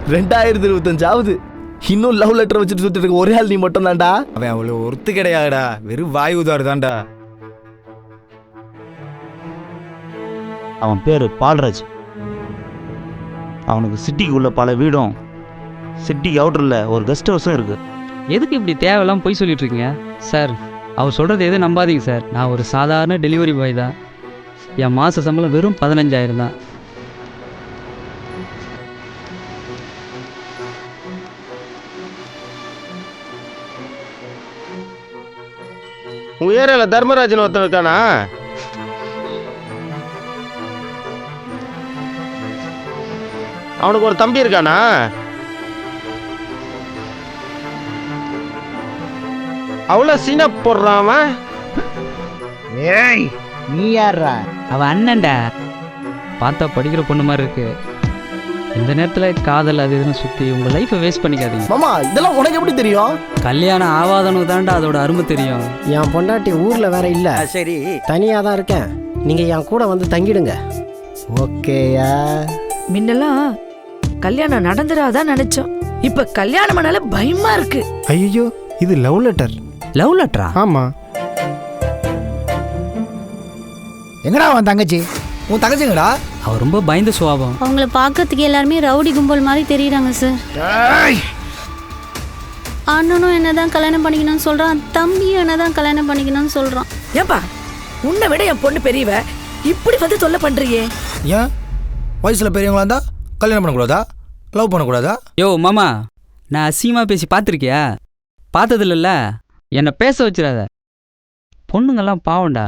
2025 இன்னும் love letter வச்சுட்டு சுத்திட்டு இருக்க ஒரே ஆள் நீ மட்டும் தான்டா. அவன் அவ்வளோ ஒருத்து கிடையாதுடா, வெறும் வாய் உதாரு தான்டா. அவன் பேர் பால்ராஜ். அவனுக்கு சிட்டிக்குள்ள பல வீடும் சிட்டிக்கு அவுட்டரில் ஒரு கெஸ்ட் ஹவுஸும் இருக்குது. எதுக்கு இப்படி தேவையில்லாமல் போய் சொல்லிட்டு இருக்கீங்க சார்? அவர் சொல்கிறது எதுவும் நம்பாதீங்க சார். நான் ஒரு சாதாரண டெலிவரி பாய் தான். என் மாத சம்பளம் வெறும் 15,000 தான். உங்க ஏரியால தர்மராஜன் ஒருத்தன் இருக்கானா? அவனுக்கு ஒரு தம்பி இருக்கானா? அவ்வளோ சீனா போடுறான் அவன். ஏய் நீ யாரா? அவன் அண்ணன்டா. பார்த்தா படிக்கிற பொண்ணு மாதிரி இருக்கு. இந்த நேரத்தில் காதல் அது இதுன்னு சுற்றி உங்கள் லைஃப்பை வேஸ்ட் பண்ணிக்காதீங்க. மாமா இதெல்லாம் உனக்கு எப்படி தெரியும்? கல்யாணம் ஆவாதனுக்கு தான்டா அதோட அருமை தெரியும். என் பொண்டாட்டி ஊர்ல வேற இல்ல, சரி தனியா தான் இருக்கேன். நீங்க என் கூட வந்து தங்கிடுங்க. ஓகேயா? முன்னெல்லாம் கல்யாணம் நடந்துராதான் நினைச்சோம். இப்ப கல்யாணம் பண்ணால பயமா இருக்கு. ஐயோ, இது லவ் லெட்டர். லவ் லெட்டரா? ஆமா. எங்கடா அவன் தங்கச்சி? உன் தங்கச்சிங்கடா? அவர் ரொம்ப பயந்த சுபாவம். அவங்கள பார்க்கறதுக்கு எல்லாருமே ரவுடி கும்பல் மாதிரி தெரியுறாங்க சார். அண்ணனும் என்னதான் கல்யாணம் பண்ணிக்கணும்னு சொல்றான், தம்பியும் என்னதான் கல்யாணம் பண்ணிக்கணும்னு சொல்றான். ஏன்பா உன்னை விட என் பொண்ணு பெரியவ, இப்படி வந்து தொல்லை பண்றியே? ஏன் வயசுல பெரியவங்களா இருந்தா கல்யாணம் பண்ணக்கூடாதா? லவ் பண்ணக்கூடாதா? யோ மாமா, நான் அசிங்கமாக பேசி பார்த்துருக்கியா? பார்த்ததில்ல. என்னை பேச வச்சிடாத. பொண்ணுங்கெல்லாம் பாவம்டா.